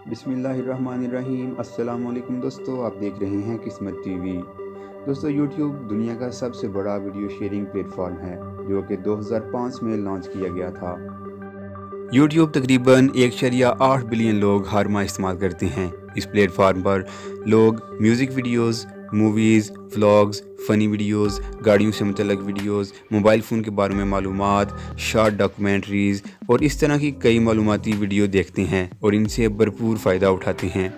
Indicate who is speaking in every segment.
Speaker 1: बिस्मिल्लाहिर्रहमानिर्रहीम। अस्सलाम वालेकुम दोस्तों, आप देख रहे हैं किस्मत टीवी। दोस्तों, यूट्यूब दुनिया का सबसे बड़ा वीडियो शेयरिंग प्लेटफॉर्म है जो कि 2005 में लॉन्च किया गया था। यूट्यूब तकरीबन 1.8 बिलियन लोग हर माह इस्तेमाल करते हैं। इस प्लेटफॉर्म पर लोग music videos, movies, vlogs, funny videos, गाड़ियों से मुतल्लिक़ वीडियोस, मोबाइल फ़ोन के बारे में मालूमात, शॉर्ट डॉक्यूमेंट्रीज़ और इस तरह की कई मालूमाती वीडियो देखते हैं और इनसे भरपूर फ़ायदा उठाते हैं।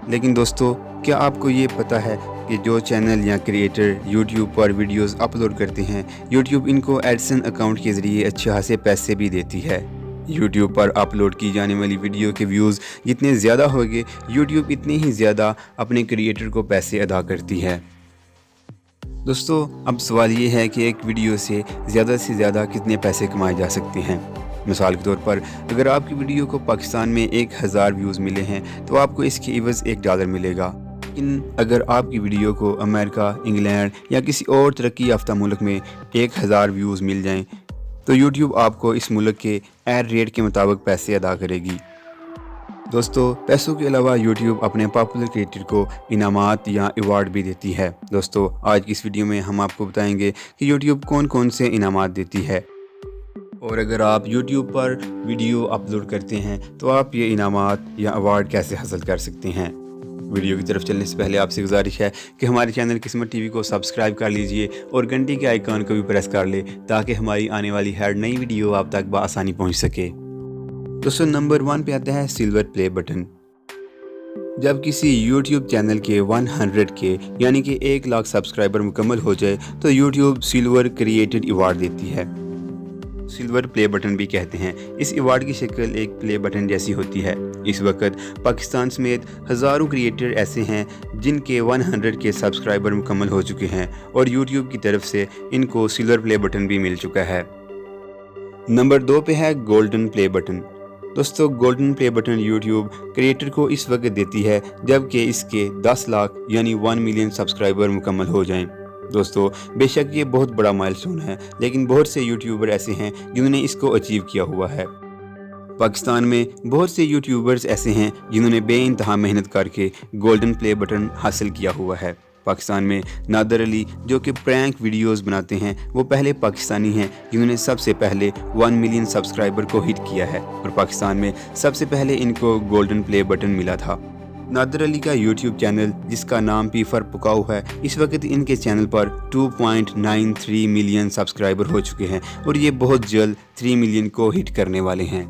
Speaker 1: लेकिन दोस्तों, क्या आपको ये पता है कि जो चैनल या क्रिएटर यूट्यूब पर वीडियोस अपलोड करते हैं, यूट्यूब इनको एडसेंस अकाउंट के ज़रिए अच्छे खासे पैसे भी देती है। यूट्यूब पर अपलोड की जाने वाली वीडियो के व्यूज़ जितने ज़्यादा होंगे, यूट्यूब इतने ही ज़्यादा अपने क्रिएटर को पैसे अदा करती है। दोस्तों, अब सवाल ये है कि एक वीडियो से ज़्यादा कितने पैसे कमाए जा सकते हैं। मिसाल के तौर पर, अगर आपकी वीडियो को पाकिस्तान में 1000 व्यूज़ मिले हैं तो आपको इसके इवज़ $1 मिलेगा। लेकिन अगर आपकी वीडियो को अमेरिका, इंग्लैंड या किसी और तरक्की याफ्ता मुल्क में 1000 व्यूज़ मिल जाएं तो यूट्यूब आपको इस मुल्क के एड रेट के मुताबिक पैसे अदा करेगी। दोस्तों, पैसों के अलावा यूट्यूब अपने पॉपुलर क्रिएटर को इनामात या अवार्ड भी देती है। दोस्तों, आज की इस वीडियो में हम आपको बताएंगे कि यूट्यूब कौन कौन से इनामात देती है, और अगर आप यूट्यूब पर वीडियो अपलोड करते हैं तो आप ये इनामात या अवार्ड कैसे हासिल कर सकते हैं। वीडियो की तरफ चलने से पहले आपसे गुजारिश है कि हमारे चैनल किस्मत टीवी को सब्सक्राइब कर लीजिए और घंटी के आइकॉन को भी प्रेस कर ले ताकि हमारी आने वाली हर नई वीडियो आप तक बआसानी पहुंच सके। दोस्तों, नंबर 1 पे आता है सिल्वर प्ले बटन। जब किसी यूट्यूब चैनल के 100K यानी कि 1 लाख सब्सक्राइबर मुकम्मल हो जाए तो यूट्यूब सिल्वर क्रिएटेड अवार्ड देती है। सिल्वर प्ले बटन भी कहते हैं। इस अवार्ड की शक्ल एक प्ले बटन जैसी होती है। इस वक्त पाकिस्तान समेत हज़ारों क्रिएटर ऐसे हैं जिनके 100K सब्सक्राइबर मुकम्मल हो चुके हैं और यूट्यूब की तरफ से इनको सिल्वर प्ले बटन भी मिल चुका है। नंबर 2 पे है गोल्डन प्ले बटन। दोस्तों, golden play button YouTube creator को इस वक्त देती है जबकि इसके 10 लाख यानी 1 मिलियन सब्सक्राइबर मुकम्मल हो जाएं। दोस्तों, बेशक ये बहुत बड़ा माइलस्टोन है, लेकिन बहुत से यूट्यूबर ऐसे हैं जिन्होंने इसको अचीव किया हुआ है। पाकिस्तान में बहुत से यूट्यूबर्स ऐसे हैं जिन्होंने बेइंतहा मेहनत करके गोल्डन प्ले बटन हासिल किया हुआ है। पाकिस्तान में नादर अली, जो कि प्रैंक वीडियोस बनाते हैं, वो पहले पाकिस्तानी हैं जिन्होंने सबसे पहले 1 मिलियन सब्सक्राइबर को हिट किया है और पाकिस्तान में सबसे पहले इनको गोल्डन प्ले बटन मिला था। नादर अली का यूट्यूब चैनल, जिसका नाम पीफर पुकाऊ है, इस वक्त इनके चैनल पर 2.93 मिलियन सब्सक्राइबर हो चुके हैं और ये बहुत जल्द 3 मिलियन को हिट करने वाले हैं।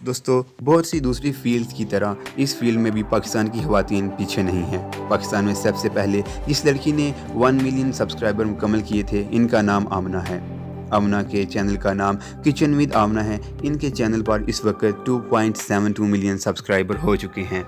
Speaker 1: दोस्तों, बहुत सी दूसरी फील्ड्स की तरह इस फील्ड में भी पाकिस्तान की ख़वातीन पीछे नहीं हैं। पाकिस्तान में सबसे पहले जिस लड़की ने 1 मिलियन सब्सक्राइबर मुकम्मल किए थे, इनका नाम आमना है। आमना के चैनल का नाम किचन विद आमना है। इनके चैनल पर इस वक्त 2.72 मिलियन सब्सक्राइबर हो चुके हैं।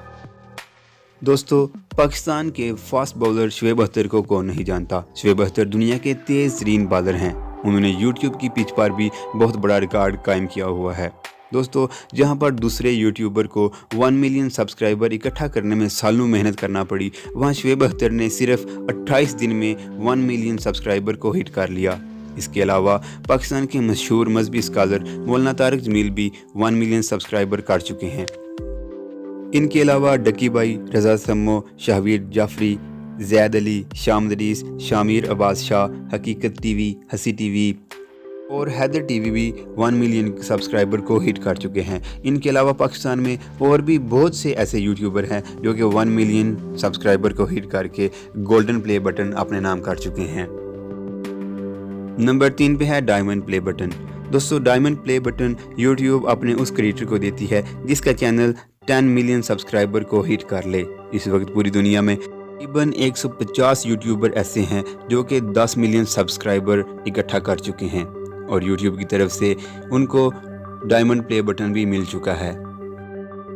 Speaker 1: दोस्तों, पाकिस्तान के फास्ट बॉलर शुएब अख्तर को कौन नहीं जानता। शुएब अख्तर दुनिया के तेज़ तरीन बॉलर हैं। उन्होंने यूट्यूब की पिच पर भी बहुत बड़ा रिकॉर्ड कायम किया हुआ है। दोस्तों, जहां पर दूसरे यूट्यूबर को 1 मिलियन सब्सक्राइबर इकट्ठा करने में सालों मेहनत करना पड़ी, वहां शुएब अख्तर ने सिर्फ 28 दिन में 1 मिलियन सब्सक्राइबर को हिट कर लिया। इसके अलावा पाकिस्तान के मशहूर मजहबी स्कॉलर मौलाना तारिक जमील भी 1 मिलियन सब्सक्राइबर कर चुके हैं। इनके अलावा डकी भाई, रजा सम्मो, शाहवीर जाफरी, जैद अली, शाम दरीस, शामिर अब्बास शाह, हकीकत टीवी, हसी टीवी और हैदर टीवी भी 1 मिलियन सब्सक्राइबर को हिट कर चुके हैं। इनके अलावा पाकिस्तान में और भी बहुत से ऐसे यूट्यूबर हैं जो कि 1 मिलियन सब्सक्राइबर को हिट करके गोल्डन प्ले बटन अपने नाम कर चुके हैं। नंबर 3 पे है डायमंड प्ले बटन। दोस्तों, डायमंड प्ले बटन यूट्यूब अपने उस क्रिएटर को देती है जिसका चैनल 10 मिलियन सब्सक्राइबर को हिट कर ले। इस वक्त पूरी दुनिया में तकरीबन 150 यूट्यूबर ऐसे हैं जो कि 10 मिलियन सब्सक्राइबर इकट्ठा कर चुके हैं और यूट्यूब की तरफ से उनको डायमंड प्ले बटन भी मिल चुका है।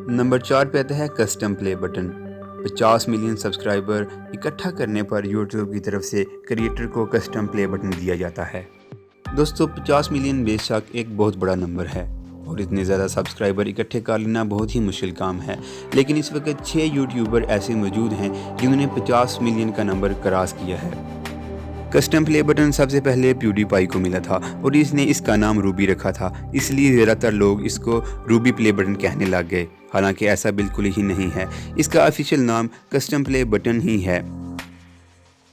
Speaker 1: नंबर 4 पे आता है custom play button. 50 million subscriber इकट्ठा करने पर यूट्यूब की तरफ से क्रिएटर को कस्टम प्ले बटन दिया जाता है। दोस्तों, 50 मिलियन बेशक एक बहुत बड़ा नंबर है और इतने ज़्यादा सब्सक्राइबर इकट्ठे कर लेना बहुत ही मुश्किल काम है, लेकिन इस वक्त 6 यूट्यूबर ऐसे मौजूद हैं जिन्होंने 50 मिलियन का नंबर क्रॉस किया है। कस्टम प्ले बटन सबसे पहले प्यूडीपाई को मिला था और इसने इसका नाम रूबी रखा था, इसलिए ज़्यादातर लोग इसको रूबी प्ले बटन कहने लग गए। हालांकि ऐसा बिल्कुल ही नहीं है। इसका ऑफिशियल नाम कस्टम प्ले बटन ही है।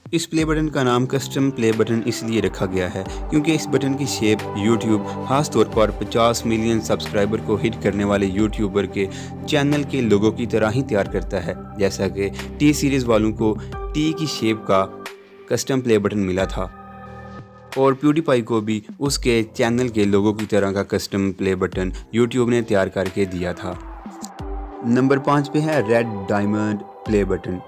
Speaker 1: इस प्ले बटन का नाम कस्टम प्ले बटन इसलिए रखा गया है क्योंकि इस बटन की शेप यूट्यूब खास तौर पर 50 मिलियन सब्सक्राइबर को हिट करने वाले यूट्यूबर के चैनल के लोगों की तरह ही तैयार करता है। जैसा कि टी सीरीज़ वालों को टी की शेप का कस्टम प्ले बटन मिला था और प्यूडीपाई को भी उसके चैनल के लोगों की तरह का कस्टम प्ले बटन यूट्यूब ने तैयार करके दिया था। नंबर 5 पे है रेड डायमंड प्ले बटन।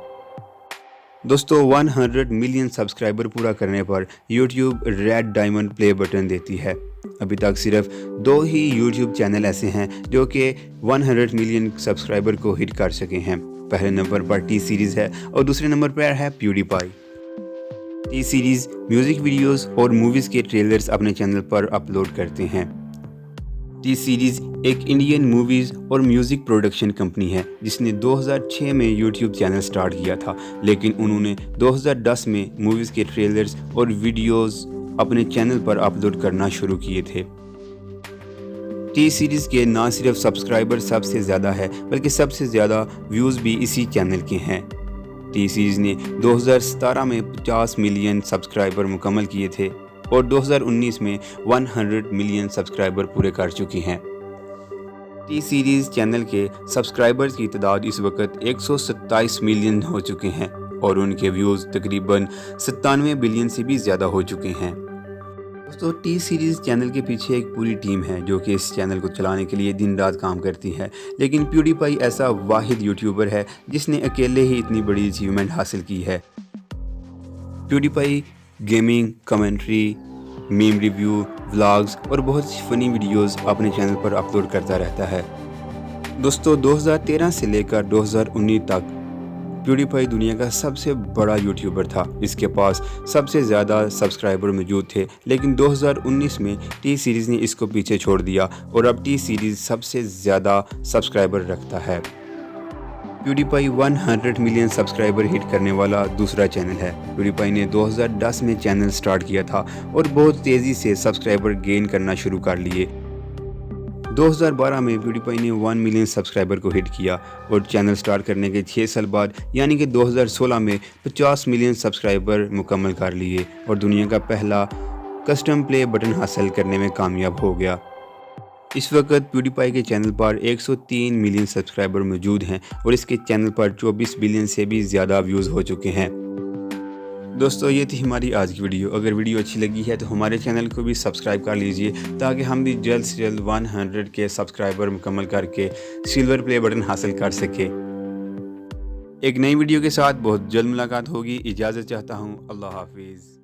Speaker 1: दोस्तों 100 मिलियन सब्सक्राइबर पूरा करने पर YouTube red diamond play button देती है। अभी तक सिर्फ 2 ही YouTube चैनल ऐसे हैं जो कि 100 मिलियन सब्सक्राइबर को हिट कर सके हैं। पहले नंबर पर टी सीरीज़ है और दूसरे नंबर पर है PewDiePie. T series music videos और मूवीज़ के ट्रेलर्स अपने चैनल पर अपलोड करते हैं। टी सीरीज़ एक इंडियन मूवीज़ और म्यूज़िक प्रोडक्शन कंपनी है जिसने 2006 में यूट्यूब चैनल स्टार्ट किया था, लेकिन उन्होंने 2010 में मूवीज़ के ट्रेलर्स और वीडियोस अपने चैनल पर अपलोड करना शुरू किए थे। टी सीरीज़ के ना सिर्फ सब्सक्राइबर सबसे ज़्यादा है बल्कि सबसे ज़्यादा व्यूज़ भी इसी चैनल के हैं। टी सीरीज़ ने 2017 में 50 मिलियन सब्सक्राइबर मुकम्मल किए थे और 2019 में 100 मिलियन सब्सक्राइबर पूरे कर चुकी हैं। टी सीरीज़ चैनल के सब्सक्राइबर्स की तादाद इस वक्त 127 मिलियन हो चुके हैं और उनके व्यूज़ तकरीबन 97 बिलियन से भी ज़्यादा हो चुके हैं। दोस्तों टी सीरीज़ चैनल के पीछे एक पूरी टीम है जो कि इस चैनल को चलाने के लिए दिन रात काम करती है, लेकिन प्यूडीपाई ऐसा वाहिद यूट्यूबर है जिसने अकेले ही इतनी बड़ी अचीवमेंट हासिल की है। PewDiePie gaming, commentary, meme review, vlogs और बहुत सी फ़नी वीडियोस अपने चैनल पर अपलोड करता रहता है। दोस्तों 2013 से लेकर 2019 तक प्यूडीपाई दुनिया का सबसे बड़ा यूट्यूबर था। इसके पास सबसे ज़्यादा सब्सक्राइबर मौजूद थे, लेकिन 2019 में टी सीरीज़ ने इसको पीछे छोड़ दिया और अब टी सीरीज़ सबसे ज़्यादा सब्सक्राइबर रखता है। प्यूडीपाई 100 मिलियन सब्सक्राइबर हिट करने वाला दूसरा चैनल है। प्यूडीपाई ने 2010 में चैनल स्टार्ट किया था और बहुत तेज़ी से सब्सक्राइबर गेन करना शुरू कर लिए। 2012 में प्यूडीपाई ने 1 मिलियन सब्सक्राइबर को हिट किया और चैनल स्टार्ट करने के 6 साल बाद यानी कि 2016 में 50 मिलियन सब्सक्राइबर मुकम्मल कर लिए और दुनिया का पहला कस्टम प्ले बटन हासिल करने में कामयाब हो गया। इस वक्त प्यूडीपाई के चैनल पर 103 मिलियन सब्सक्राइबर मौजूद हैं और इसके चैनल पर 24 बिलियन से भी ज़्यादा व्यूज़ हो चुके हैं। दोस्तों ये थी हमारी आज की वीडियो। अगर वीडियो अच्छी लगी है तो हमारे चैनल को भी सब्सक्राइब कर लीजिए ताकि हम भी जल्द से जल्द 100 के सब्सक्राइबर मुकम्मल करके सिल्वर प्ले बटन हासिल कर सके। एक नई वीडियो के साथ बहुत जल्द मुलाकात होगी। इजाज़त चाहता हूँ। अल्लाह हाफिज़।